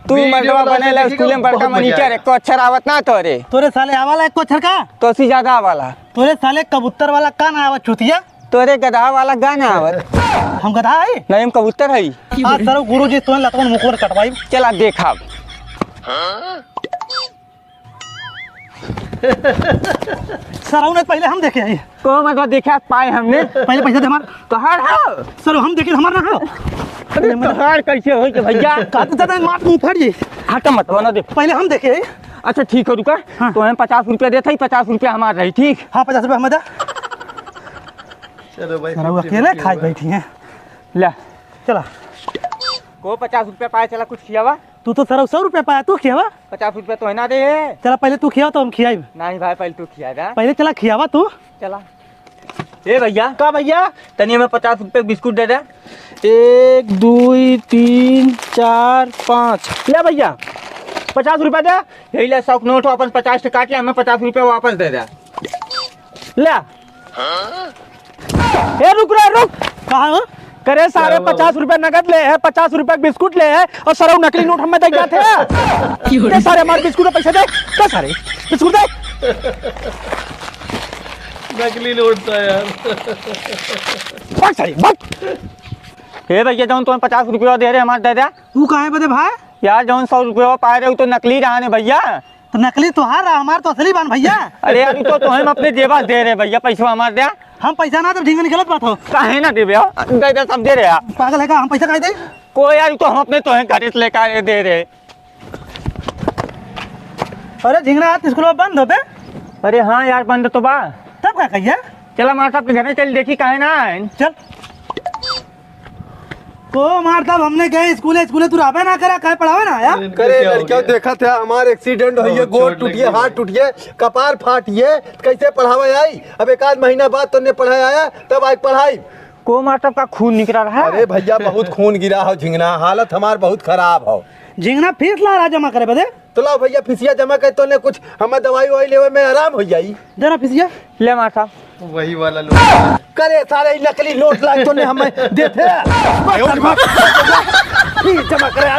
तू मर्दवा बनेला स्कूल में बड़का मनीटर एको अक्षर आवत ना तोरे साले आवाला एको अक्षर का तो सी ज्यादा आवाला तोरे साले कबूतर वाला का ना आवत चुतिया तोरे गधा वाला गाना आवत हम गधा है नहीं हम कबूतर हई आज सर गुरुजी तोन लतवन मुखर कटवाई चला देखा सर ने पहले हम देखे हैं को मतलब देखा पाए हमने पहले पैसा दे हमार तो हर सर हम देखे हमार ना अरे तोहार कैसे होई के भैया का तो ज्यादा मार मुंह फाड़ जी हट मत बना दे पहले हम देखे हैं अच्छा ठीक है रुका हाँ। तो हम 50 रुपया देते ही 50 रुपया हमार रही ठीक हाँ 50 रुपया हम दे चलो भाई सर वो अकेले खाई बैठी हैं ले चला को 50 रुपया पाए चला कुछ खियावा तू तो सर 100 रुपया पाया तू खियावा 50 रुपया तो है ना दे चला पहले तू खिया तो हम खियाई नहीं भाई पहले तू खिया जा पहले चला खियावा तू चला ए भैया का भैया तनी हमें 50 रुपये बिस्कुट दे दे 1 2 3 4 5 ले भैया 50 रुपया दे यही ले शौक नोट अपन 50 से काट ले हमें 50 रुपया वापस दे दे ले ए रुक रे रुक कहाँ करे सारे 50 रुपए नगद ले है 50 रुपए बिस्कुट ले है और सारे नकली नोट हमें दे जाते हैं सारे हमारे बिस्कुट के पैसे दे क्या सारे बिस्कुट दे नकली नोट था यार भाग सारे भाग हे भैया जौन तुम्हें 50 रुपया दे रहे हमारे दे दे तू कहाँ है बदे भाई यार जौन 100 रुपया पाए रहे तो नकली रहा ने भैया तो नकली तो हार हमार तो असली बान भैया अरे यार तो हम अपने जेबा दे रहे भैया पैसा हमारे दे हम पैसा ना तो ढींग में गलत बात हो काहे ना दे भैया दे दे सब दे रहे यार पागल है का हम पैसा काहे दे कोई यार तो हम अपने तो हैं घर से लेकर दे रहे अरे झिंगना आज स्कूल में बंद हो बे अरे हाँ यार बंद तो बा तब क्या कहिए चला मार साहब के घर में चल देखी काहे ना चल तो मार साहब हमने गए स्कूले तू रहबे ना करा कहे पढ़ावे ना यार करे लड़कियों देखा था हमारे एक्सीडेंट हुई है गोड़ टूटिए हाथ टूटिए कपार फाटिए कैसे पढ़ावे आई अब एक आध महीना बाद तो ने पढ़ाई आया तब आज पढ़ाई को मार साहब का खून निकल रहा है अरे भैया बहुत खून गिरा हो झिंगना हालत हमार बहुत खराब हो झिंगना फीस ला रहा जमा करे बदे तो लाओ भैया फीसिया जमा कर तो ने कुछ हमें दवाई ववाई लेवे में आराम हो जाई देना फीसिया ले मार साहब वही वाला लोग करे सारे नकली नोट लाए तो ने हमें देते जमा करे